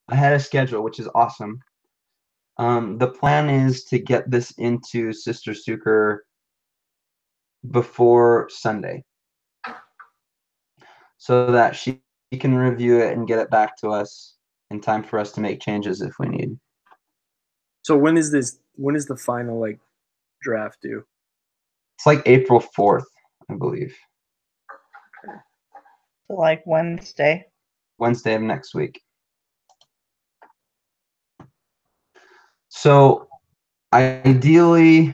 ahead of schedule, which is awesome. The plan is to get this into Sister Suker before Sunday, so that she can review it and get it back to us in time for us to make changes if we need. So when is the final like draft due? It's like April 4th, I believe. So like Wednesday. Wednesday of next week. So ideally,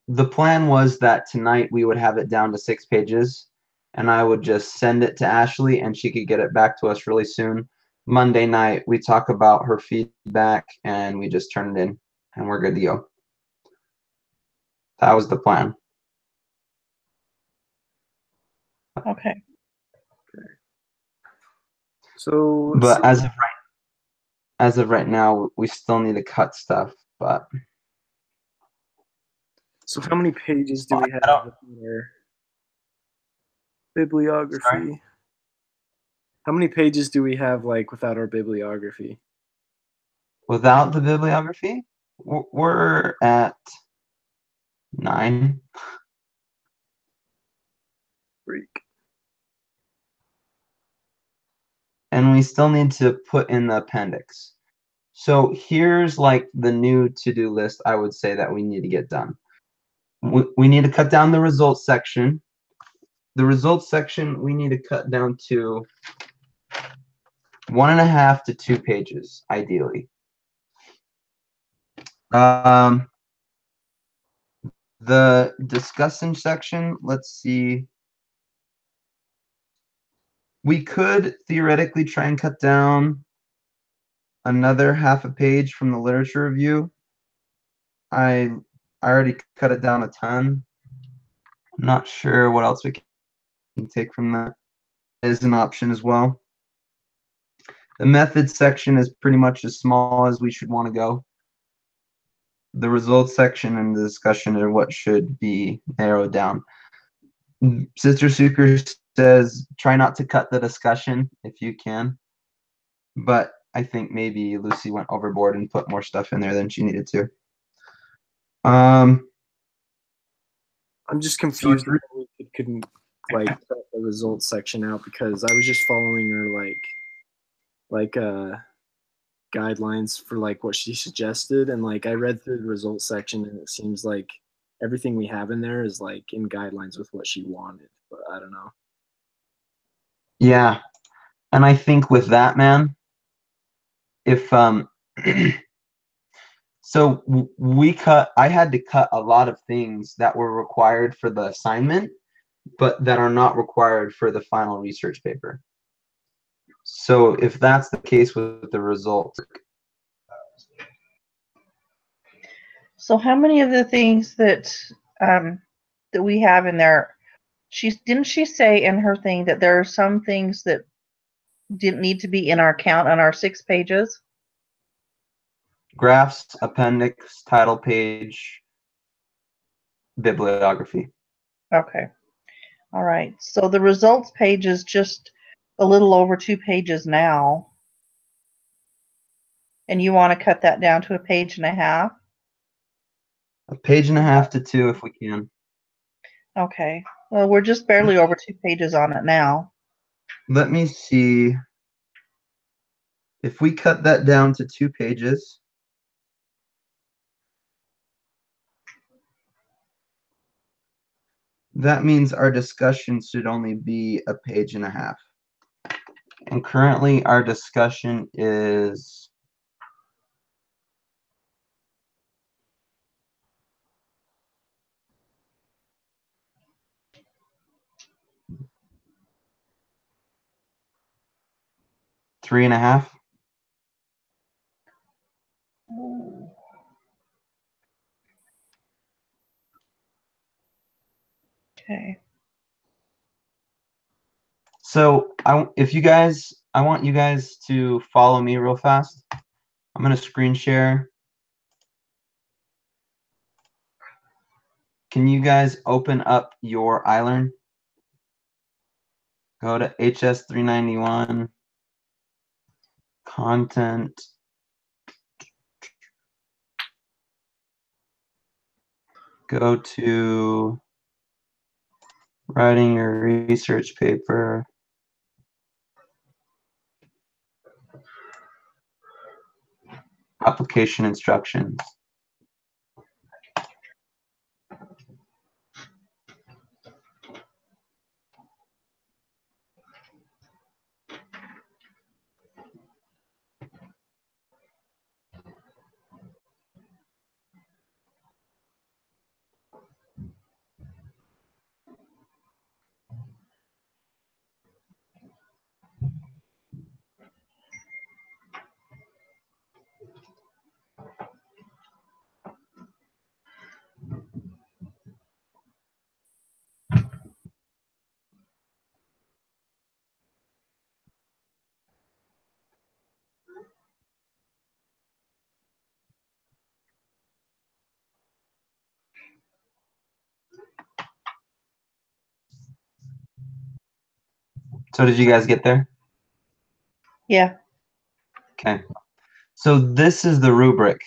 the plan was that tonight we would have it down to 6 pages, and I would just send it to Ashley and she could get it back to us really soon. Monday night, we talk about her feedback and we just turn it in and we're good to go. That was the plan. Okay. So, but as of right now, we still need to cut stuff. But so how many pages do we have in our bibliography? Sorry? How many pages do we have like without our bibliography? Without the bibliography, we're at 9. Freak. And we still need to put in the appendix. So here's like the new to-do list I would say that we need to get done. We need to cut down the results section. The results section we need to cut down to 1.5 to 2 pages, ideally. The discussion section, let's see. We could theoretically try and cut down another 1/2 page from the literature review. I already cut it down a ton. I'm not sure what else we can take from that. Is an option as well. The methods section is pretty much as small as we should want to go. The results section and the discussion are what should be narrowed down. Sister Suker says try not to cut the discussion if you can, but I think maybe Lucy went overboard and put more stuff in there than she needed to. I'm just confused. We couldn't like cut the results section out because I was just following her like guidelines for like what she suggested, and like I read through the results section and it seems like everything we have in there is like in guidelines with what she wanted, but I don't know. Yeah, and I think with that, man, if so I had to cut a lot of things that were required for the assignment, but that are not required for the final research paper. So if that's the case with the results. So how many of the things that that we have in there, didn't she say in her thing that there are some things that didn't need to be in our count on our 6 pages? Graphs, appendix, title page, bibliography. Okay. All right. So the results page is just a little over 2 pages now. And you want to cut that down to 1.5 pages? 1.5 pages to 2 if we can. Okay. Well, we're just barely over 2 pages on it now. Let me see. If we cut that down to 2 pages, that means our discussion should only be 1.5 pages. And currently our discussion is 3.5. Okay. So I want you guys to follow me real fast. I'm going to screen share. Can you guys open up your iLearn? Go to HS391. content. Go to writing your research paper. Application instructions. So did you guys get there? Yeah. Okay. So this is the rubric.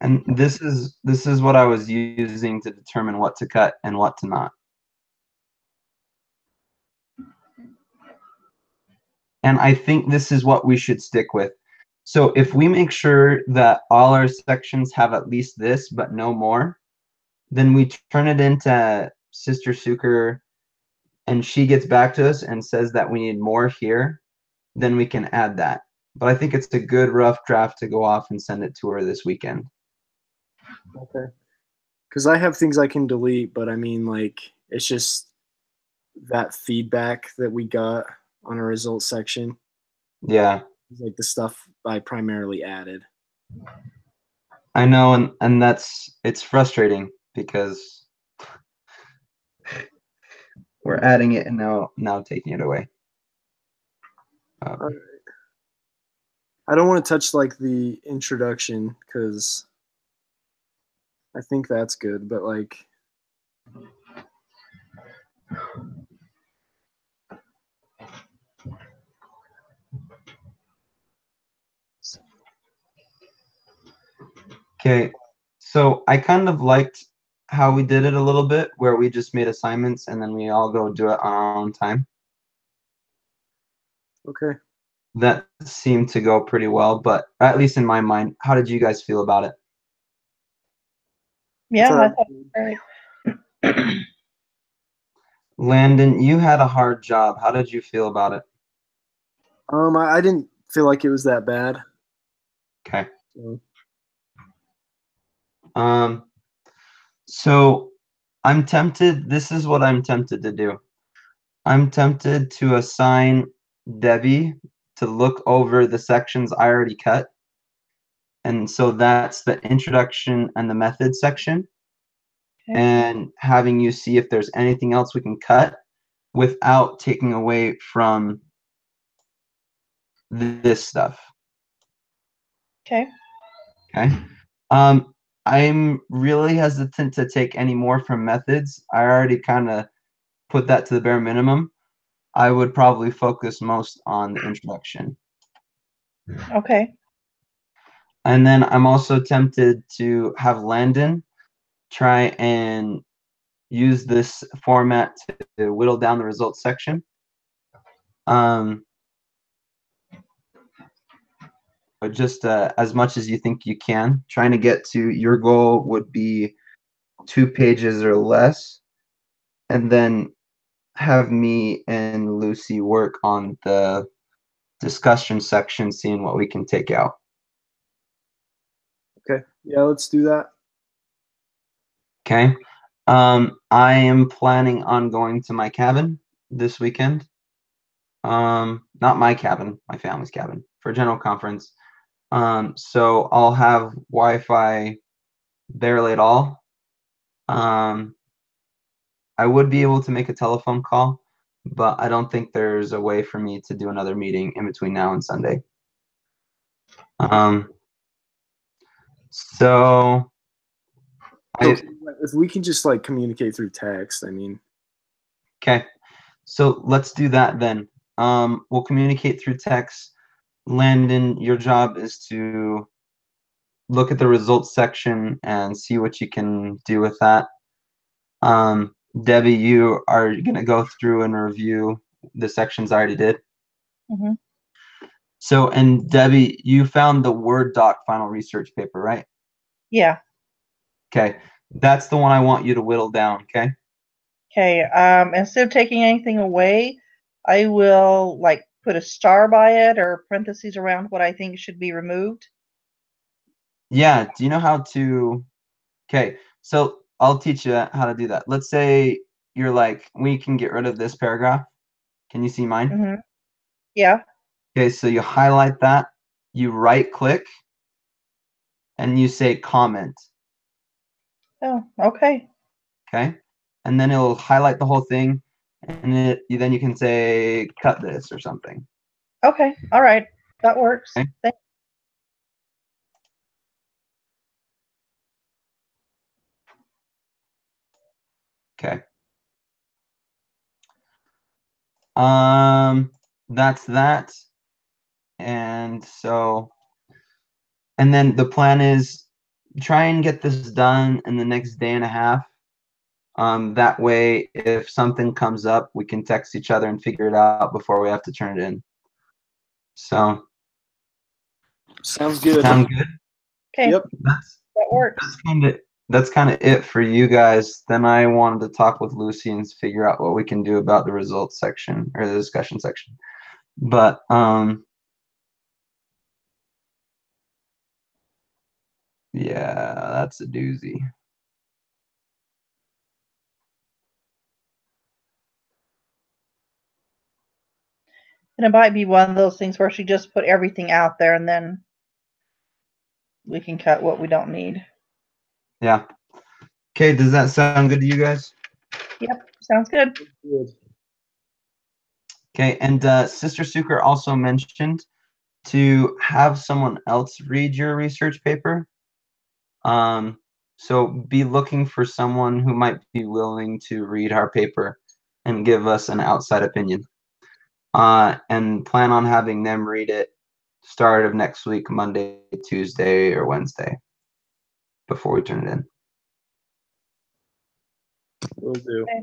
And this is what I was using to determine what to cut and what to not. And I think this is what we should stick with. So if we make sure that all our sections have at least this, but no more, then we turn it into Sister Suker, and she gets back to us and says that we need more here, then we can add that. But I think it's a good rough draft to go off and send it to her this weekend. Okay. Because I have things I can delete, but I mean, like, it's just that feedback that we got on our results section. Yeah. Like the stuff I primarily added. I know, and it's frustrating because we're adding it and now taking it away. All right. I don't want to touch like the introduction because I think that's good, but like Okay, so I kind of liked how we did it a little bit, where we just made assignments and then we all go do it on our own time. okay. That seemed to go pretty well, but at least in my mind, how did you guys feel about it? Yeah, I So- thought it was great. Landon, you had a hard job. How did you feel about it? I didn't feel like it was that bad. Okay. So, So I'm tempted, this is what I'm tempted to do. I'm tempted to assign Debbie to look over the sections I already cut. And so that's the introduction and the method section. Okay. And having you see if there's anything else we can cut without taking away from this stuff. Okay. Okay. I'm really hesitant to take any more from methods. I already kind of put that to the bare minimum. I would probably focus most on the introduction. Okay. And then I'm also tempted to have Landon try and use this format to whittle down the results section. But just as much as you think you can, trying to get to your goal would be 2 pages or less, and then have me and Lucy work on the discussion section, seeing what we can take out. okay. Yeah, let's do that. Okay. I am planning on going to my cabin this weekend. Not my cabin, my family's cabin, for a general conference. So I'll have Wi-Fi barely at all. I would be able to make a telephone call, but I don't think there's a way for me to do another meeting in between now and Sunday. So Okay, if we can just like communicate through text, I mean. Okay, so let's do that then. We'll communicate through text. Landon, your job is to look at the results section and see what you can do with that. Debbie, you are going to go through and review the sections I already did. Mhm. So, and Debbie, you found the Word doc final research paper, right? Yeah. Okay. That's the one I want you to whittle down, okay? Okay. Instead of taking anything away, I will like put a star by it or parentheses around what I think should be removed. Yeah. Do you know how to? Okay. So I'll teach you how to do that. Let's say you're like, we can get rid of this paragraph. Can you see mine? Mm-hmm. Yeah. Okay. So you highlight that, you right click, and you say comment. Oh, okay. Okay. And then it'll highlight the whole thing, and then you can say cut this or something. Okay. All right. That works. Okay. Okay. That's that. And so, and then the plan is try and get this done in the next day and a half. That way, if something comes up, we can text each other and figure it out before we have to turn it in. So, Sounds good. sound good? Okay. Yep. That works. That's kind of it for you guys. Then I wanted to talk with Lucy and figure out what we can do about the results section or the discussion section. But yeah, that's a doozy. And it might be one of those things where she just put everything out there and then we can cut what we don't need. Yeah. Okay, does that sound good to you guys? Yep. Sounds good. Good. Okay, and Sister Suker also mentioned to have someone else read your research paper. So be looking for someone who might be willing to read our paper and give us an outside opinion. And plan on having them read it start of next week, Monday, Tuesday, or Wednesday, before we turn it in. Will do. Okay.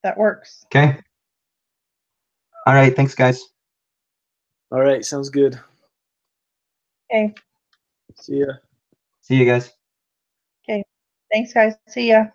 That works. Okay. All right. Thanks, guys. All right. Sounds good. Okay. See ya. See you guys. Okay. Thanks, guys. See ya.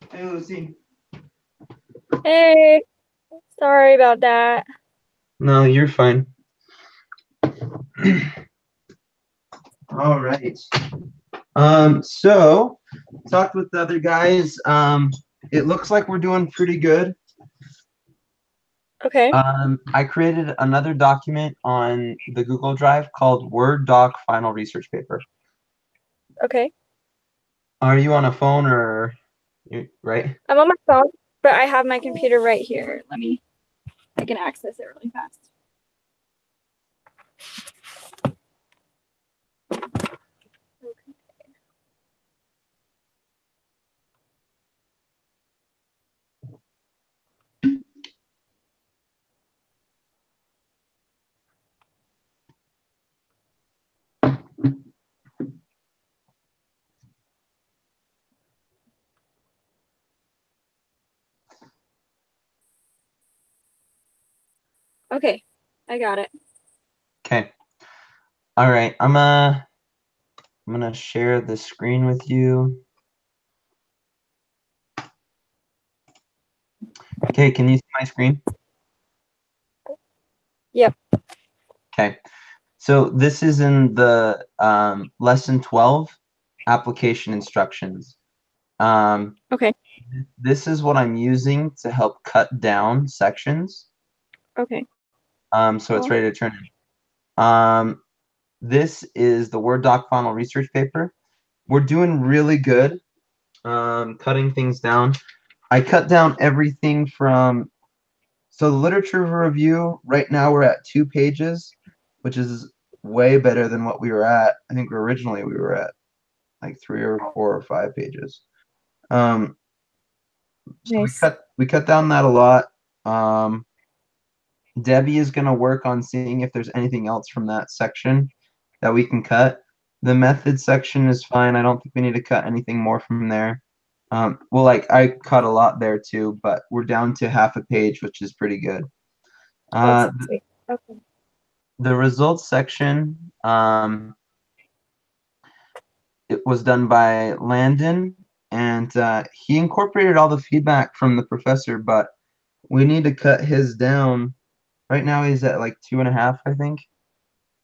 Hey, Lucy. Hey, sorry about that. No, you're fine. All right. So talked with the other guys. It looks like we're doing pretty good. Okay. I created another document on the Google Drive called Word Doc Final Research Paper. Okay. Are you on a phone or right? I'm on my phone, but I have my computer right here. I can access it really fast. Okay, I got it. Okay. All right. I'm gonna share the screen with you. Okay, can you see my screen? Yep. Okay. So this is in the lesson 12 application instructions. Okay. This is what I'm using to help cut down sections. Okay. So it's ready to turn in. This is the Word Doc Final Research Paper. We're doing really good cutting things down. I cut down everything from, so the literature review, right now we're at 2 pages, which is way better than what we were at. I think originally we were at like 3 or 4 or 5 pages. So Nice. we cut down that a lot. Debbie is going to work on seeing if there's anything else from that section that we can cut. The method section is fine. I don't think we need to cut anything more from there. Well, like I cut a lot there too, but we're down to half a page, which is pretty good. That's sweet. Okay. The results section, it was done by Landon, and he incorporated all the feedback from the professor, but we need to cut his down. Right now he's at like 2.5, I think,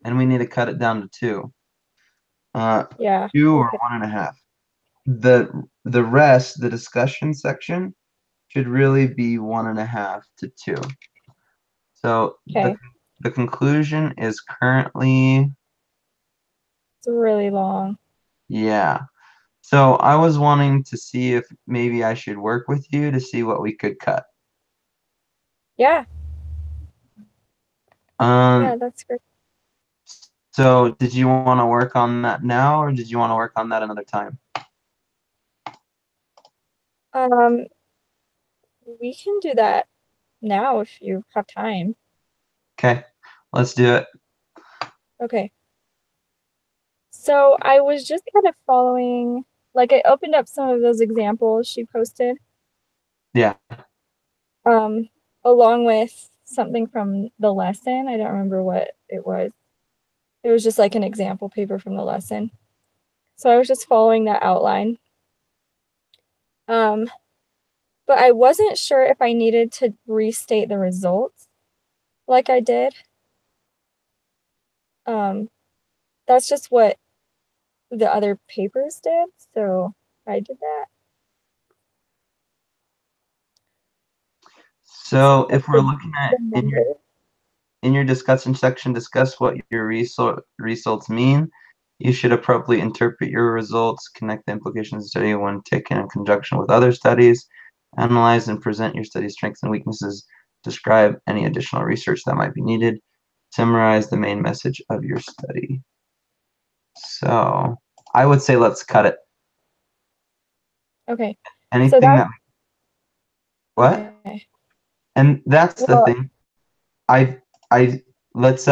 and we need to cut it down to 2. Yeah. 2 or Okay. 1.5. The rest, the discussion section, should really be 1.5 to 2. So Okay. the conclusion is currently, It's really long. yeah. So I was wanting to see if maybe I should work with you to see what we could cut. Yeah. Um, Yeah, that's great. so did you want to work on that now, or did you want to work on that another time? We can do that now if you have time. Okay, let's do it. Okay. So I was just kind of following, like I opened up some of those examples she posted, Yeah. along with something from the lesson. I don't remember what it was. It was just like an example paper from the lesson. So I was just following that outline. But I wasn't sure if I needed to restate the results like I did. That's just what the other papers did, so I did that. So if we're looking at The numbers. in your discussion section, discuss what your results mean. You should appropriately interpret your results, connect the implications of the study when taken in conjunction with other studies, analyze and present your study's strengths and weaknesses, describe any additional research that might be needed, summarize the main message of your study. So I would say let's cut it. Okay. Anything that what? Okay. And that's the Well, thing. I let's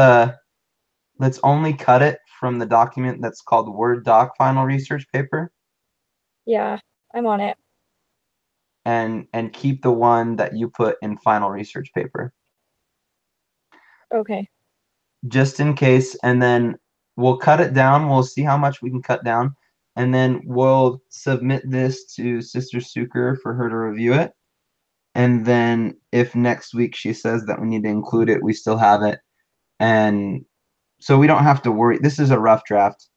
only cut it from the document that's called Word Doc Final Research Paper, yeah, I'm on it. and keep the one that you put in Final Research Paper, Okay. just in case. And then we'll cut it down. We'll see how much we can cut down, and then we'll submit this to Sister Suker for her to review it. And then if next week she says that we need to include it, we still have it. And so we don't have to worry. This is a rough draft.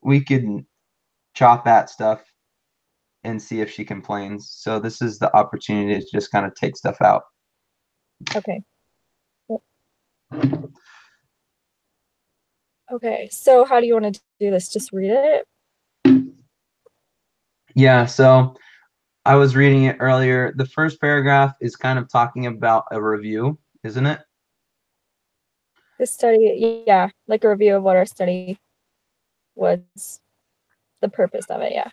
We can chop at stuff and see if she complains. So this is the opportunity to just kind of take stuff out. Okay. Okay. So how do you want to do this? Just read it? Yeah, so I was reading it earlier. The first paragraph is kind of talking about a review, isn't it? The study, yeah, like a review of what our study was, the purpose of it, yeah.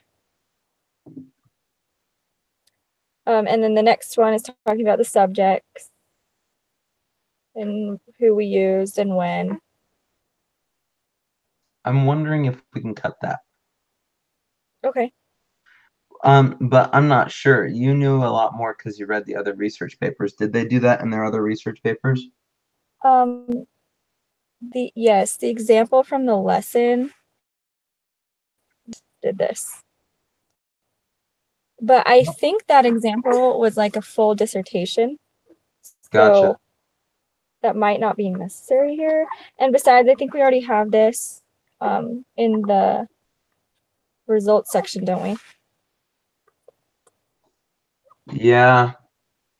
And then the next one is talking about the subjects and who we used and when. I'm wondering if we can cut that. Okay. But I'm not sure. You knew a lot more because you read the other research papers. Did they do that in their other research papers? Yes, the example from the lesson did this. But I think that example was like a full dissertation. Gotcha. So that might not be necessary here. And besides, I think we already have this in the results section, don't we? Yeah,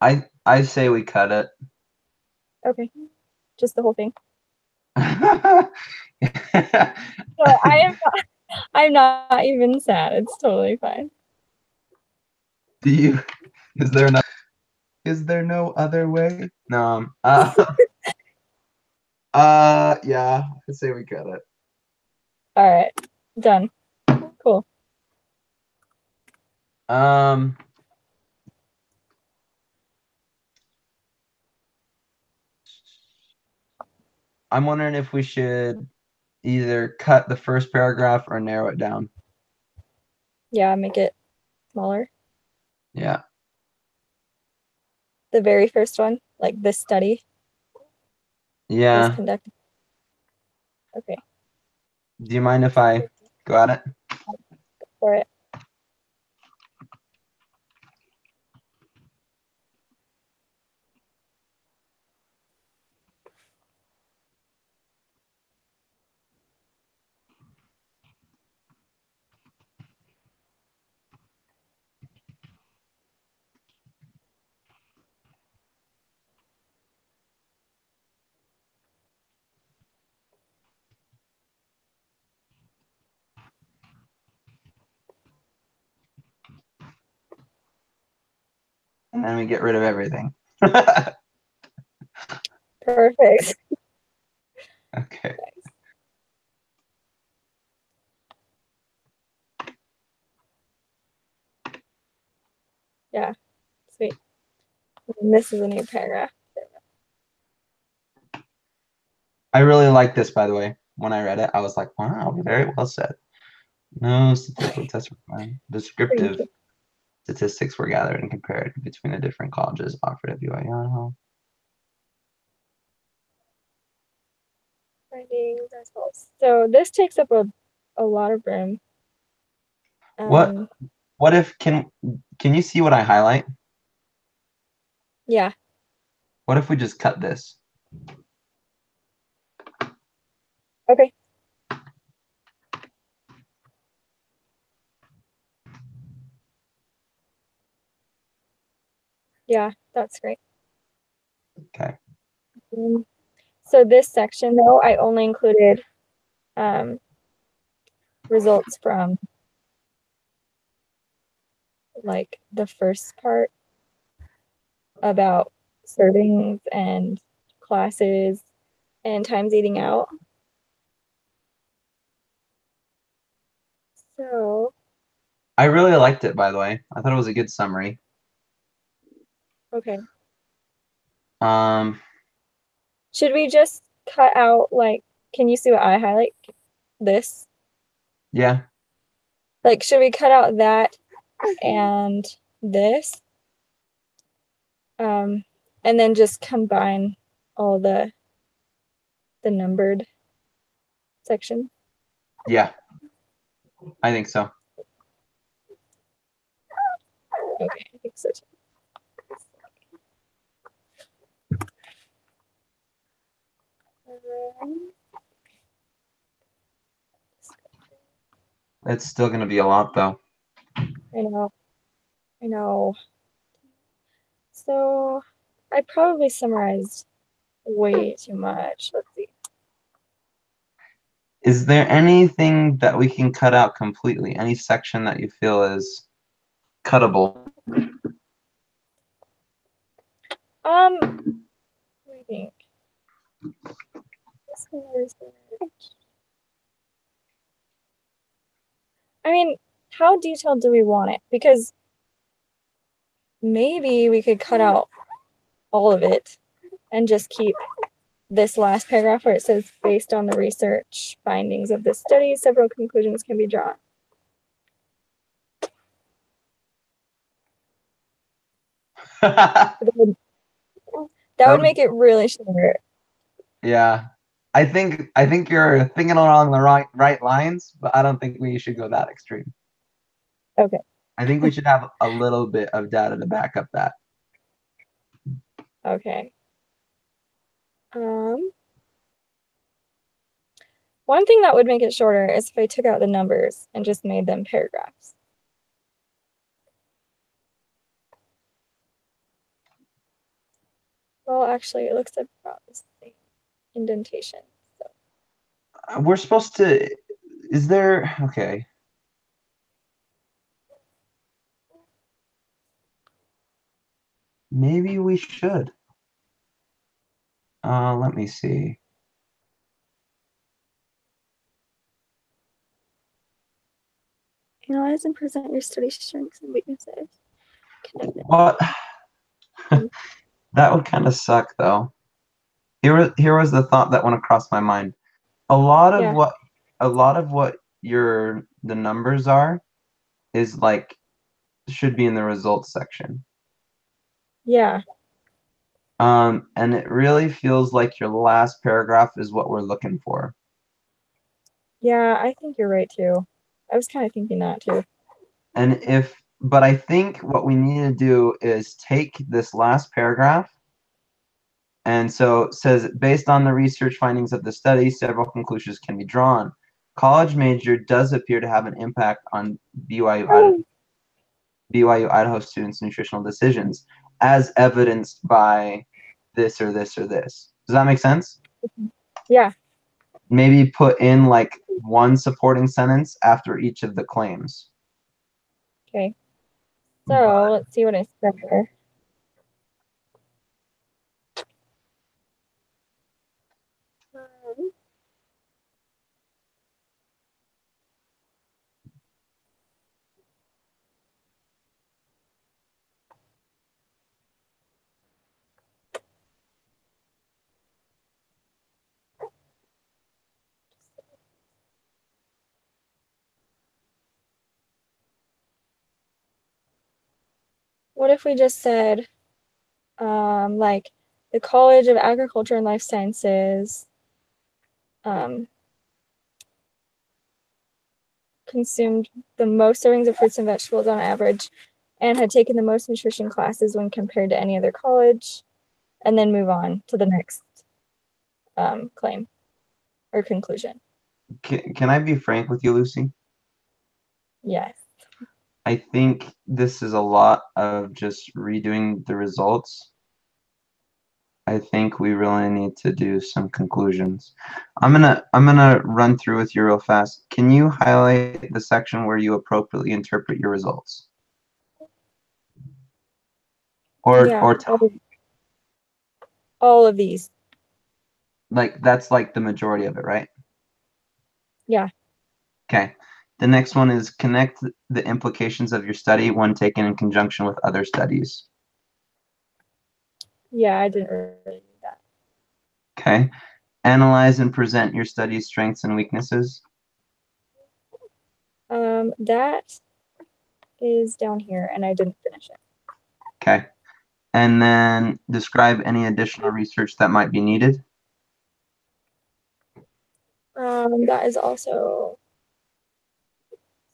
I say we cut it. Okay. Just the whole thing. Yeah. So I'm not even sad. It's totally fine. Is there no other way? No. Yeah, I'd say we cut it. All right. Done. Cool. I'm wondering if we should either cut the first paragraph or narrow it down. Yeah, make it smaller. Yeah. The very first one, like this study was Yeah. conducted. Okay. Do you mind if I go at it? For it. And then we get rid of everything. Perfect. Okay. Yeah. Sweet. And this is a new paragraph. I really like this, by the way. When I read it, I was like, wow, very well said. No statistical tests were found. Descriptive statistics were gathered and compared between the different colleges offered at BYU Idaho. Findings as well. So this takes up a lot of room. What if can you see what I highlight? Yeah. What if we just cut this? Okay. Yeah, that's great. Okay. So this section, though, I only included results from like the first part about servings and classes and times eating out. So I really liked it, by the way. I thought it was a good summary. okay. Should we just cut out, like, can you see what I highlight? This? Yeah. Like, should we cut out that and this? And then just combine all the numbered section? Yeah. I think so. Okay, I think so too. It's still going to be a lot, though. I know. So I probably summarized way too much. Let's see. Is there anything that we can cut out completely? Any section that you feel is cuttable? What do you think? I mean, how detailed do we want it? Because maybe we could cut out all of it and just keep this last paragraph where it says, based on the research findings of this study, several conclusions can be drawn. That would make it really short. Yeah. I think you're thinking along the right lines, but I don't think we should go that extreme. Okay. I think we should have a little bit of data to back up that. Okay. One thing that would make it shorter is if I took out the numbers and just made them paragraphs. Well, actually, it looks about the same indentation. So. We're supposed to. Is there? Okay. Maybe we should. Let me see. Analyze and present your study strengths and weaknesses. What? That would kind of suck, though. Here was the thought that went across my mind. A lot of what the numbers are is like should be in the results section. Yeah. And it really feels like your last paragraph is what we're looking for. Yeah, I think you're right too. I was kind of thinking that too. But I think what we need to do is take this last paragraph. And so it says, based on the research findings of the study, several conclusions can be drawn. College major does appear to have an impact on BYU Idaho students' nutritional decisions, as evidenced by this or this or this. Does that make sense? Yeah. Maybe put in like one supporting sentence after each of the claims. Okay. So let's see what I said here. what if we just said, like, the College of Agriculture and Life Sciences consumed the most servings of fruits and vegetables on average and had taken the most nutrition classes when compared to any other college, and then move on to the next claim or conclusion. Can I be frank with you, Lucy? Yes. I think this is a lot of just redoing the results. I think we really need to do some conclusions. I'm gonna run through with you real fast. Can you highlight the section where you appropriately interpret your results? Yeah, Or tell, all of these. like that's like the majority of it, right? Yeah. Okay. The next one is connect the implications of your study when taken in conjunction with other studies. Yeah, I didn't really do that. Okay. Analyze and present your study's strengths and weaknesses. That is down here, and I didn't finish it. Okay. And then describe any additional research that might be needed. That is also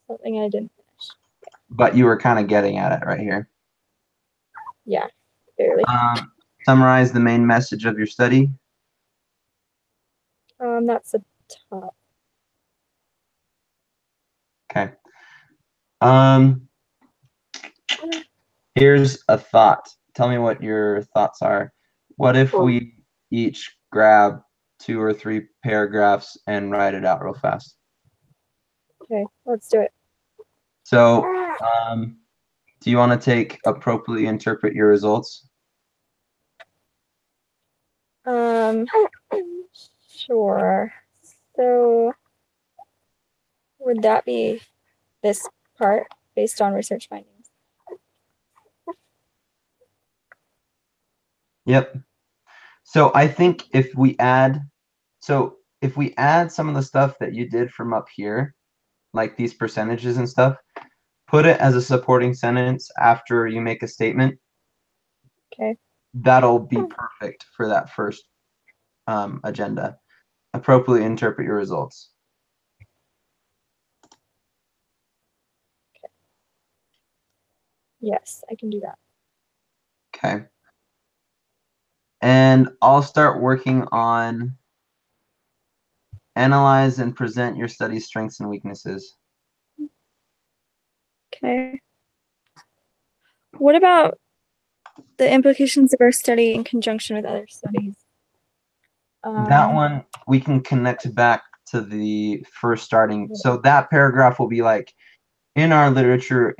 something I didn't finish. But you were kind of getting at it right here. Yeah, barely. Summarize the main message of your study. That's the top. Okay. Here's a thought. Tell me what your thoughts are. What if we each grab 2 or 3 paragraphs and write it out real fast? Okay, let's do it. So, do you want to take appropriately interpret your results? Sure. So, would that be this part based on research findings? Yep. So I think if we add some of the stuff that you did from up here, like these percentages and stuff, put it as a supporting sentence after you make a statement. Okay. That'll be perfect for that first agenda. Appropriately interpret your results. Yes, I can do that. Okay. And I'll start working on analyze and present your study's strengths and weaknesses. Okay. What about the implications of our study in conjunction with other studies? That one we can connect back to the first starting. So that paragraph will be like, in our literature,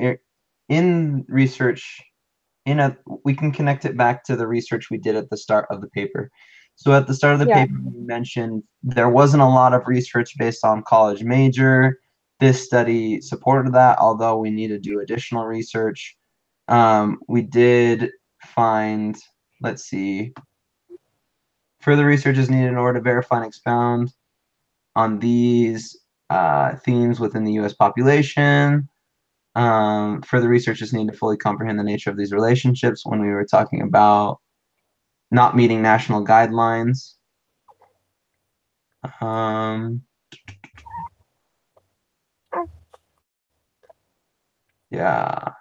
in research, we can connect it back to the research we did at the start of the paper. So at the start of the paper, we mentioned there wasn't a lot of research based on college major. This study supported that, although we need to do additional research. We did find, let's see, further research is needed in order to verify and expound on these themes within the U.S. population. Further research is needed to fully comprehend the nature of these relationships when we were talking about not meeting national guidelines. Yeah.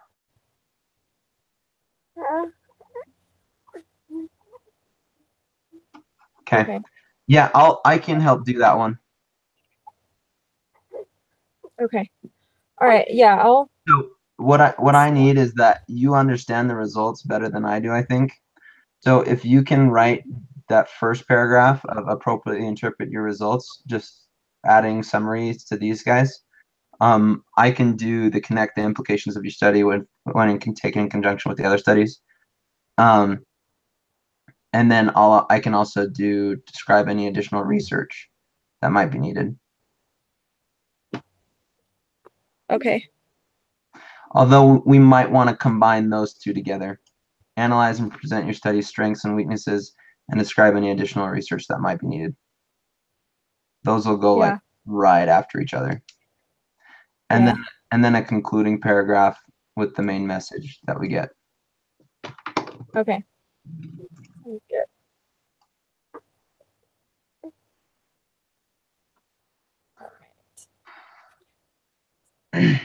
Okay. Yeah, I can help do that one. Okay. All right. Yeah, I'll. So what I need is that you understand the results better than I do, I think. So if you can write that first paragraph of appropriately interpret your results, just adding summaries to these guys, I can do the connect the implications of your study when it can take in conjunction with the other studies. And then I can also describe any additional research that might be needed. Okay. Although we might want to combine those two together. Analyze and present your study's strengths and weaknesses and describe any additional research that might be needed. Those will go like right after each other. And then a concluding paragraph with the main message that we get. Okay. Sounds good. All right.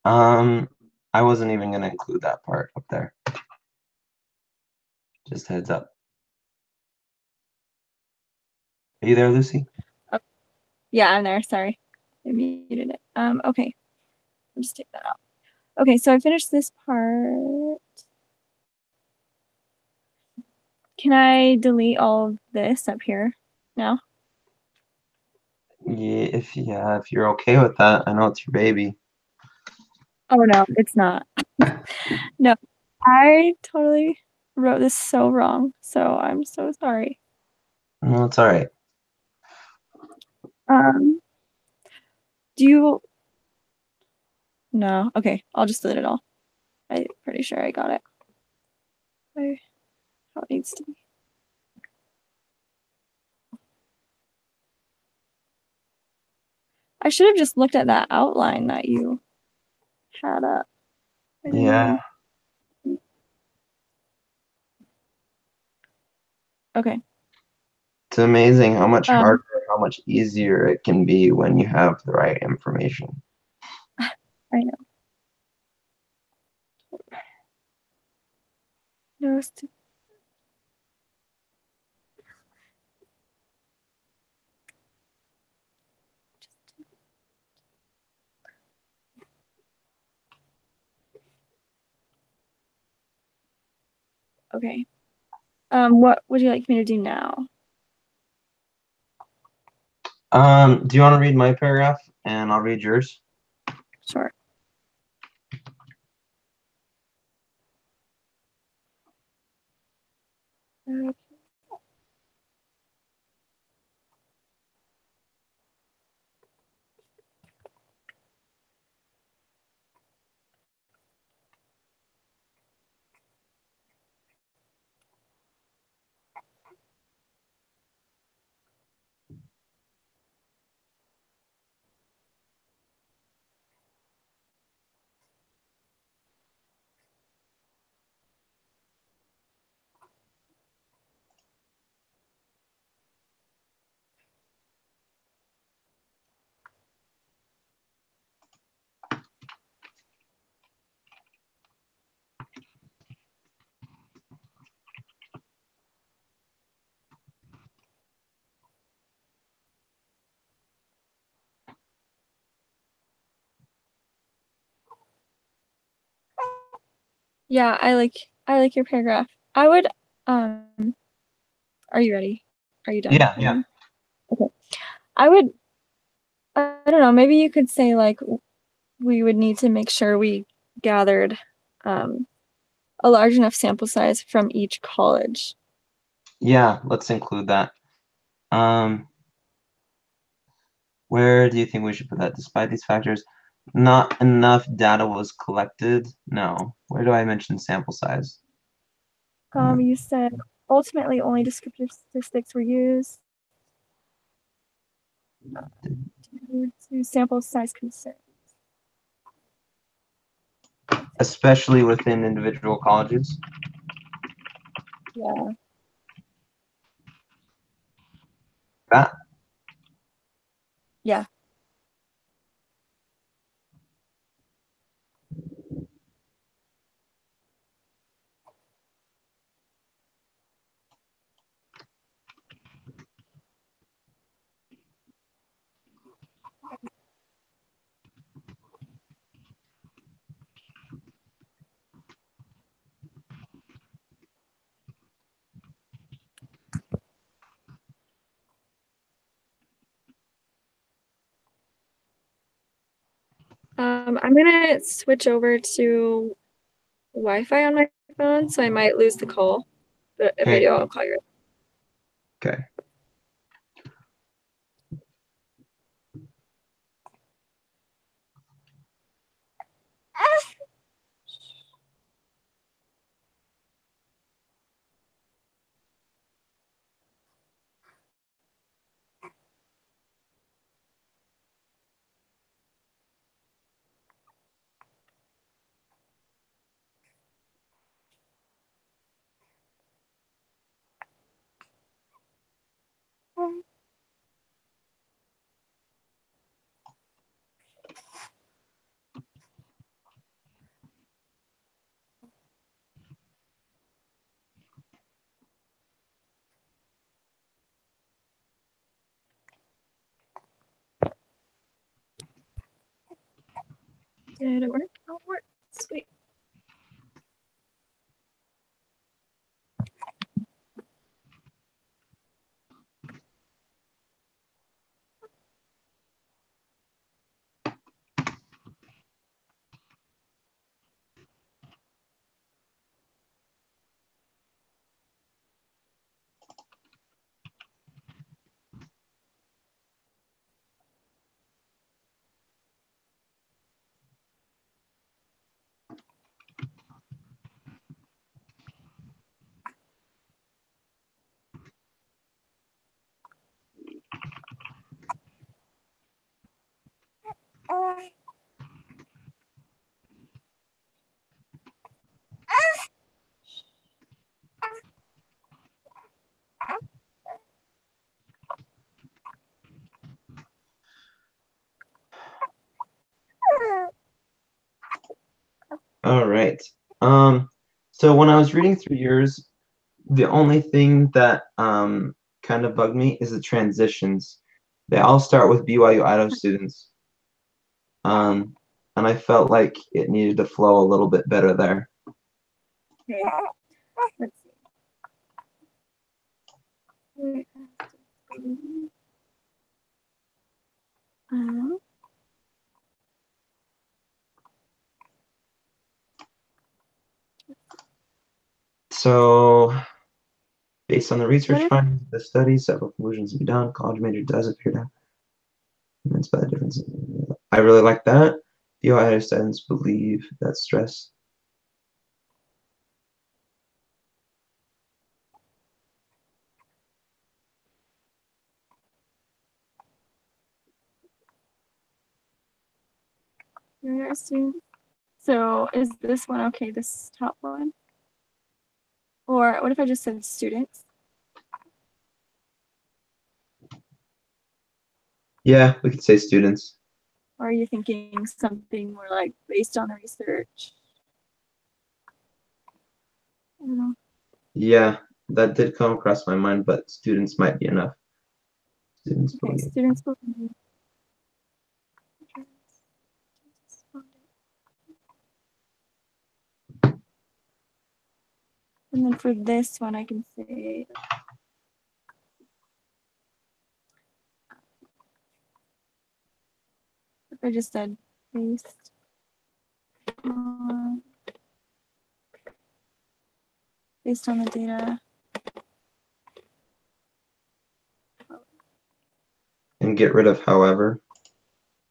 I wasn't even gonna include that part up there. Just heads up. Are you there, Lucy? Yeah, I'm there. Sorry. I muted it. Okay. I'll just take that out. Okay, so I finished this part. Can I delete all of this up here now? Yeah, if you're okay with that. I know it's your baby. Oh no, it's not. No, I totally wrote this so wrong. So I'm so sorry. No, it's all right. Do you? No. Okay, I'll just delete it all. I'm pretty sure I got it. How it needs to be. I should have just looked at that outline that you had up. I didn't Yeah. even- Okay. It's amazing how much Um, harder, how much easier it can be when you have the right information. I know. No, okay. What would you like me to do now? Do you want to read my paragraph and I'll read yours? Sure. Uh, Yeah, I like your paragraph. I would are you ready? Are you done? Yeah. Okay. I would I don't know, maybe you could say like we would need to make sure we gathered a large enough sample size from each college. Yeah, let's include that. Where do you think we should put that? Despite these factors, not enough data was collected. No. Where do I mention sample size? You said ultimately only descriptive statistics were used to sample size concerns. Especially within individual colleges. Yeah. That. Yeah. I'm gonna switch over to Wi-Fi on my phone, so I might lose the call. But if I do, I'll call you. Okay. Did it work? Oh, it worked. Sweet. All right. So when I was reading through yours, the only thing that kind of bugged me is the transitions. They all start with BYU Idaho students. And I felt like it needed to flow a little bit better there. Okay. Let's see. Um, So based on the research What if- findings of the study, several conclusions to be done. College major does appear to have immense by the difference. I really like that. BYU Idaho students believe that stress. Interesting. So is this one okay, this top one? Or what if I just said students? Yeah, we could say students. Or are you thinking something more like based on the research? I don't know. Yeah, that did come across my mind, but students might be enough. Students Okay, believe. students believe. And then for this one, I can say if I just said based on the data. And get rid of however.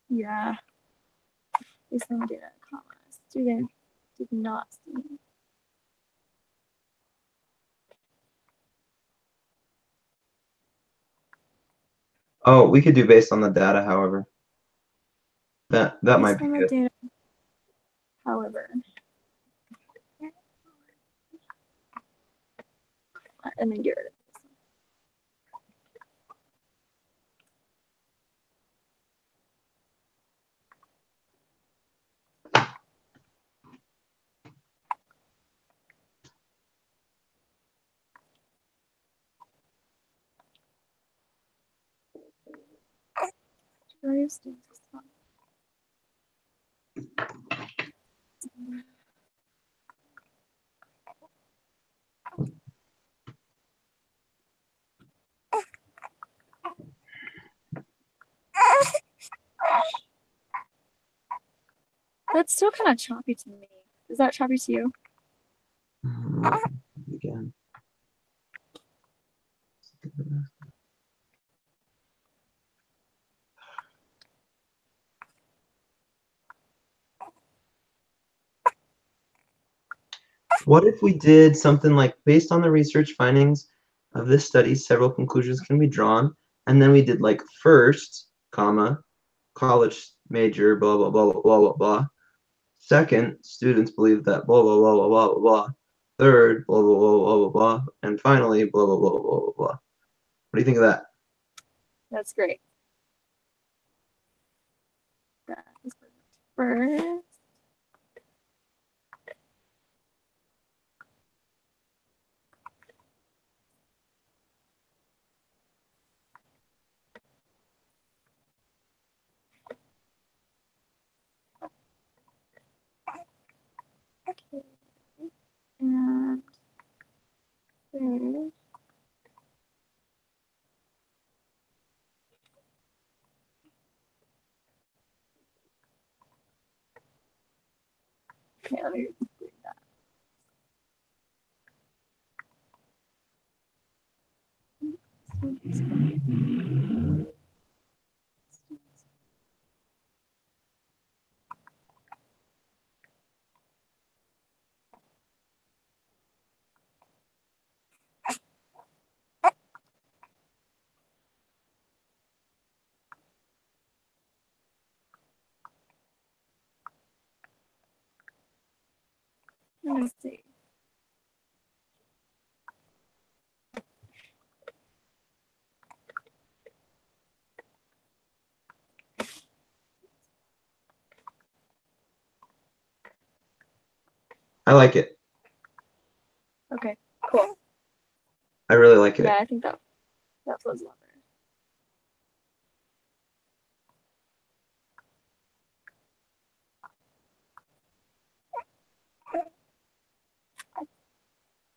Yeah. Based on the data, comma. Student did not see. Oh, we could do based on the data, however. That might Based be on the good. data, however. And then get rid of this one. Majority of students respond. That's still kind of choppy to me. Is that choppy to you? Again. What if we did something like based on the research findings of this study, several conclusions can be drawn, and then we did like first, comma, college major, blah blah blah blah blah blah blah. Second, students believe that blah blah blah blah blah blah blah. Third, blah blah blah blah blah blah, and finally, blah blah blah blah blah blah. What do you think of that? That's great. That is perfect. First. Okay. And then okay, let me bring that. Let me see. I like it. Okay, cool. I really like it. Yeah, I think that flows a lot better.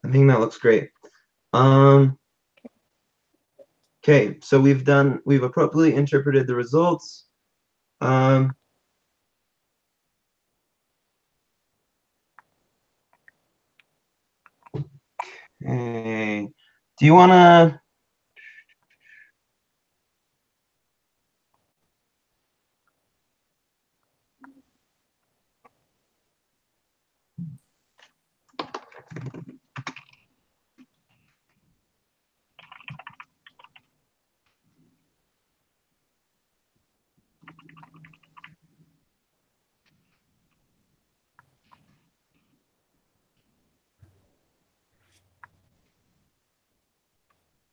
I think that looks great. Okay, so we've appropriately interpreted the results. Okay. Do you want to?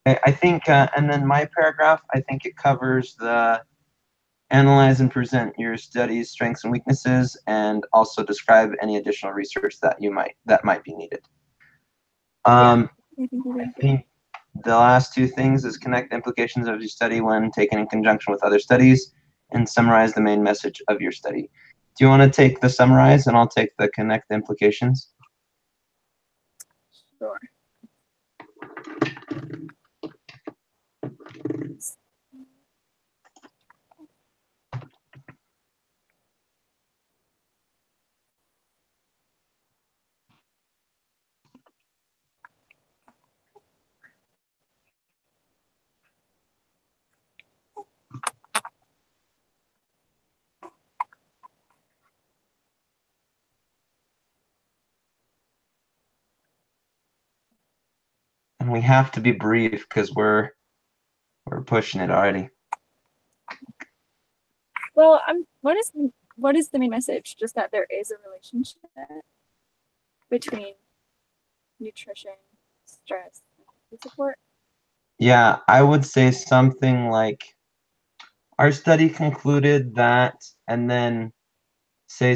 I think, and then my paragraph, I think it covers the analyze and present your study's strengths and weaknesses, and also describe any additional research that might be needed. I think you I did good. think the last two things is connect the implications of your study when taken in conjunction with other studies, and summarize the main message of your study. Do you want to take the summarize, and I'll take the connect the implications? Sure. And we have to be brief because we're pushing it already. Well, what is the main message? Just that there is a relationship between nutrition, stress, and food support. Yeah, I would say something like our study concluded that, and then say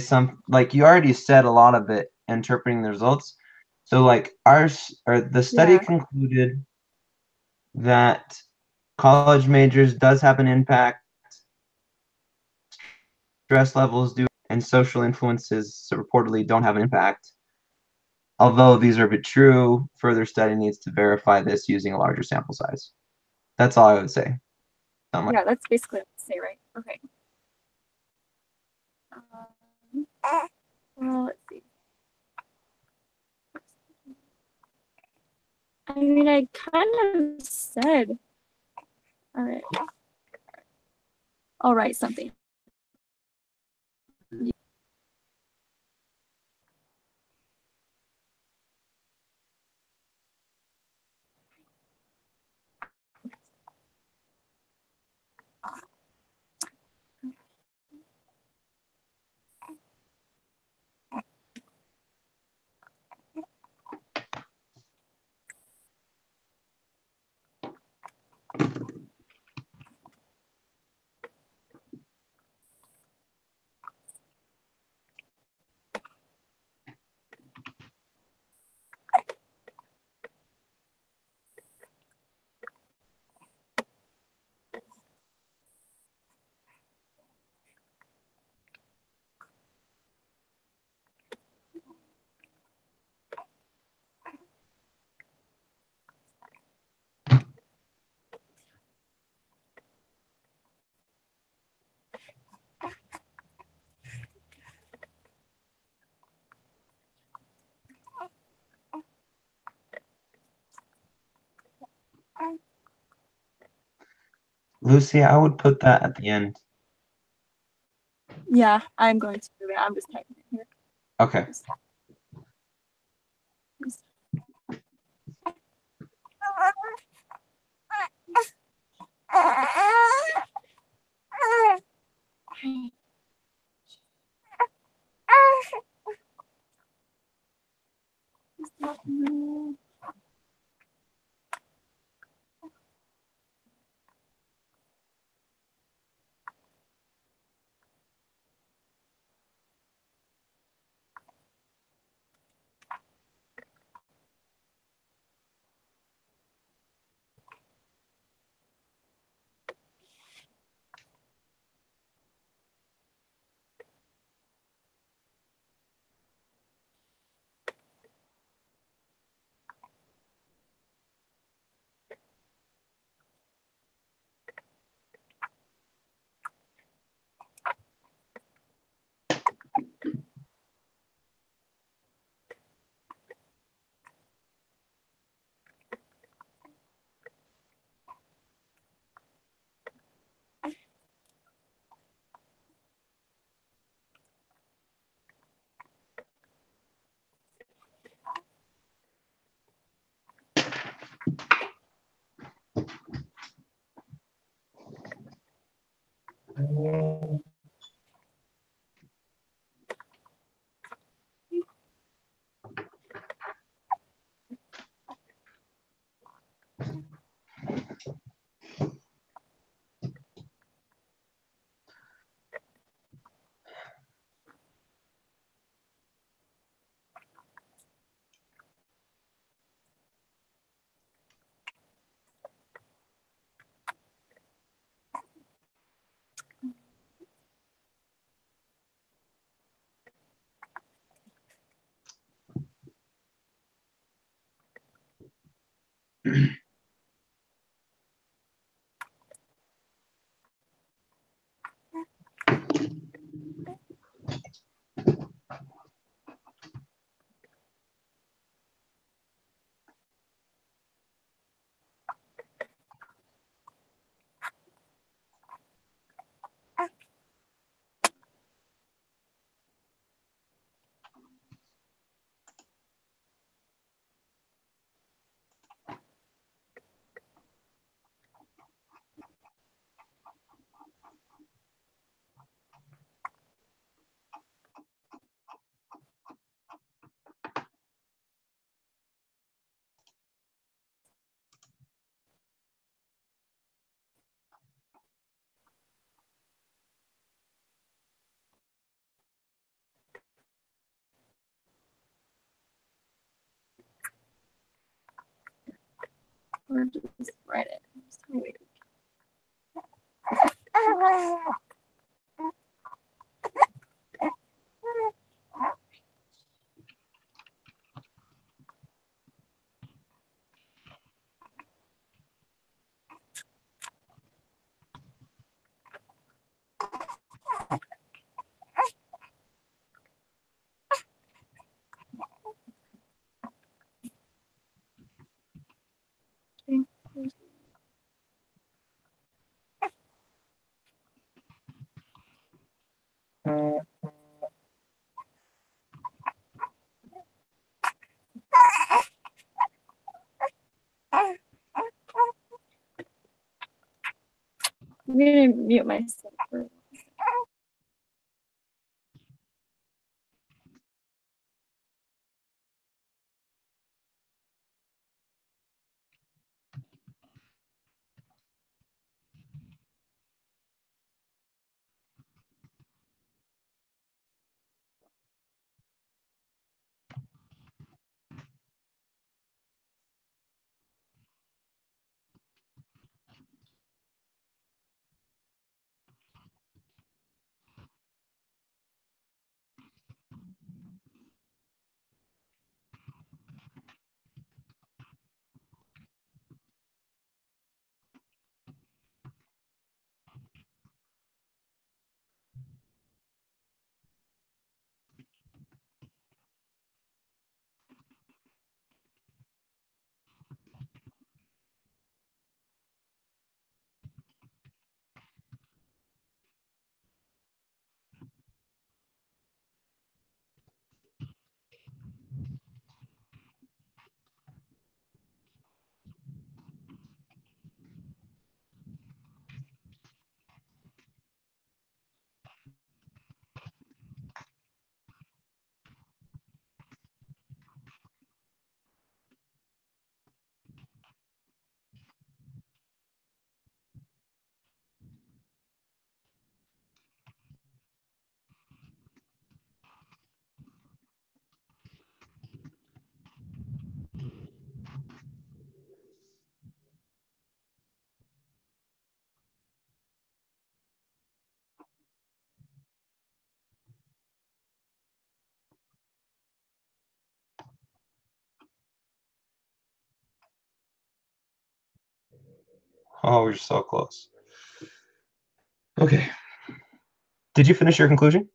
like you already said a lot of it interpreting the results. So like the study Yeah. concluded that college majors does have an impact, stress levels do, and social influences reportedly don't have an impact. Although these are a bit true, further study needs to verify this using a larger sample size. That's all I would say. Yeah, that's basically what I say, right? Okay. Well, let's see. I mean, I kind of said, all right, I'll write something. Lucy, I would put that at the end. Yeah, I'm going to do it. I'm just typing it here. Okay. Or just write it. Just tell me what you think. I'm gonna mute myself for Oh, we're so close. Okay. Did you finish your conclusion?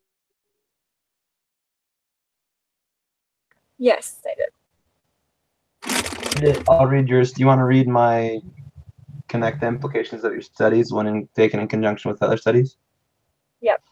Yes, I did. I'll read yours. Do you want to read my connect the implications of your studies when taken in conjunction with other studies? Yep.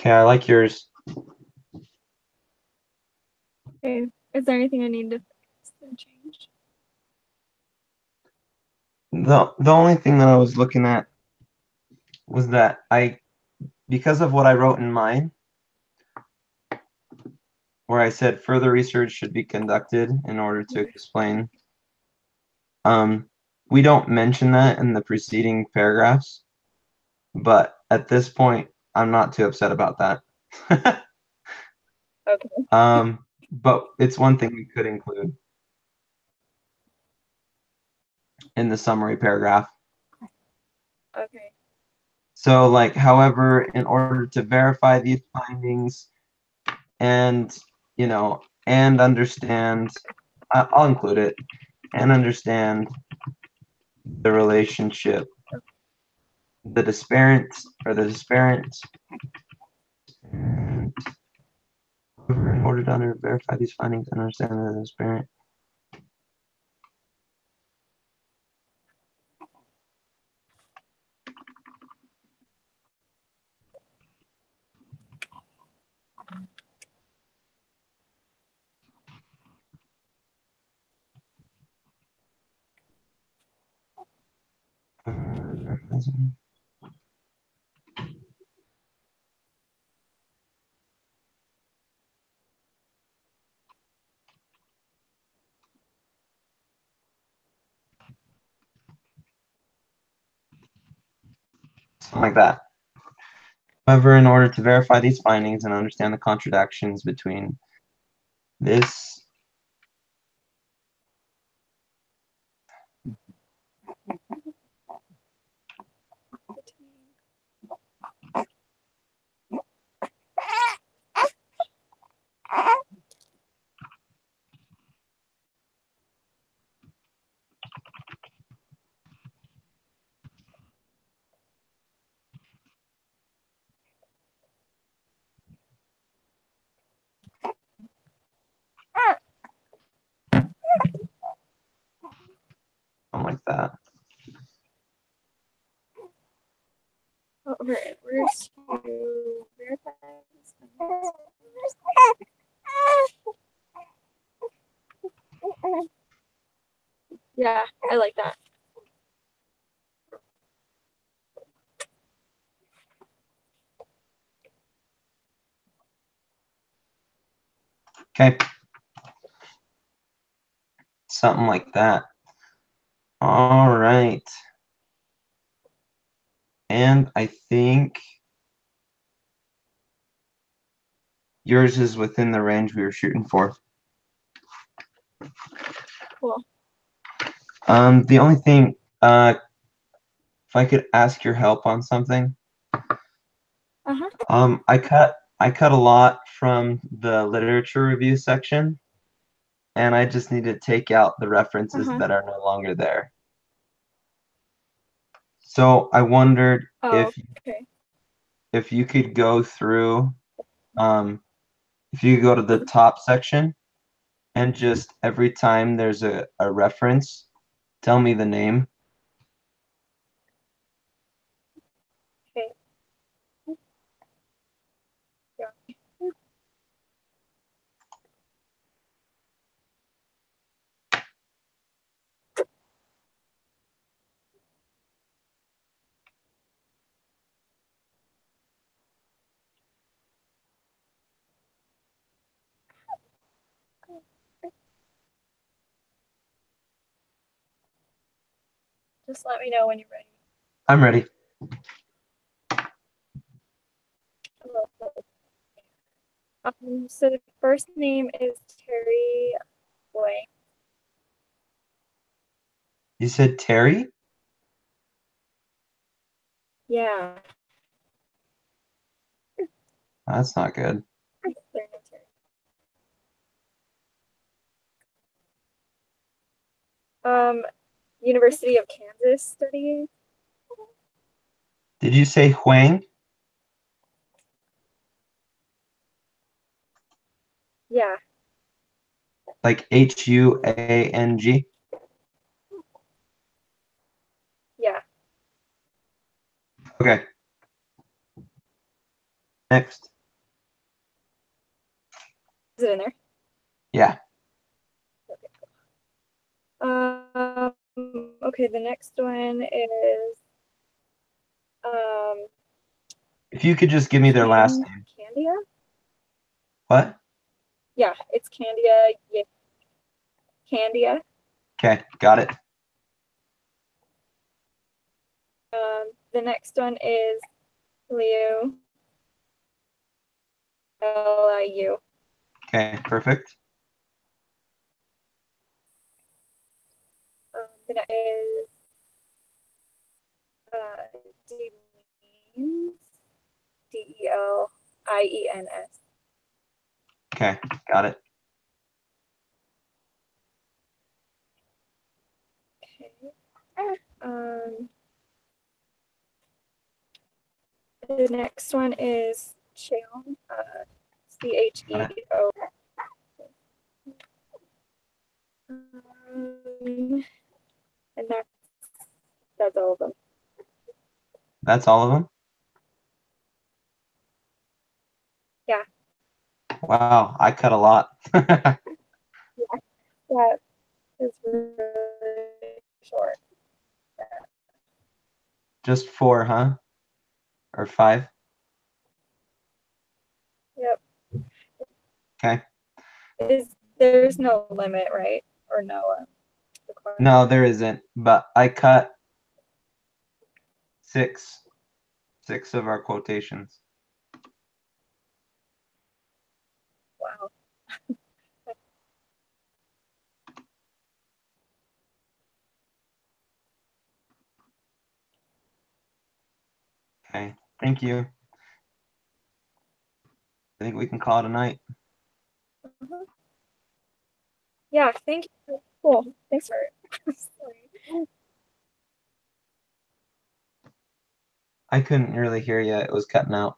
Okay, I like yours. Okay. Is there anything I need to fix or change? The only thing that I was looking at was that because of what I wrote in mine, where I said further research should be conducted in order to explain. We don't mention that in the preceding paragraphs, but at this point, I'm not too upset about that. Okay. But it's one thing we could include in the summary paragraph. Okay. So, like, however, in order to verify these findings and, and understand, I'll include it, and understand the relationship, the disparate, in order to verify these findings and understand the disparate. Something like that. However, in order to verify these findings and understand the contradictions between this something like that. Okay. Where's to verify this findings? Yeah, I like that. Okay. Something like that. All right. And I think, yours is within the range we were shooting for. Cool. The only thing, if I could ask your help on something. I cut a lot from the literature review section, and I just need to take out the references that are no longer there. So I wondered Oh, okay. if you could go through, if you could go to the top section and just every time there's a reference, tell me the name. Okay. Yeah. Just let me know when you're ready. I'm ready. So the first name is Terry Boy. You said Terry? Yeah. That's not good. Their name's Terry. University of Kansas studying. Did you say Huang? Yeah. Like Huang? Yeah. Okay. Next. Is it in there? Yeah. Okay, the next one is If you could just give me their last name. Candia? What? Yeah, it's Candia. Yeah. Candia. Okay, got it. The next one is Liu. Liu. Okay, perfect. The next is Delines. Deliens. Okay, got it. Okay. The next one is Cheon. Cheo. And that's all of them. That's all of them? Yeah. Wow, I cut a lot. That is really short. Just 4, huh? Or 5? Yep. Okay. There's no limit, right? Or no requirement? No, there isn't. But I cut 6 of our quotations. Wow. Okay, thank you. I think we can call it a night. Yeah, thank you. Cool. Thanks for sorry. I couldn't really hear you. It was cutting out.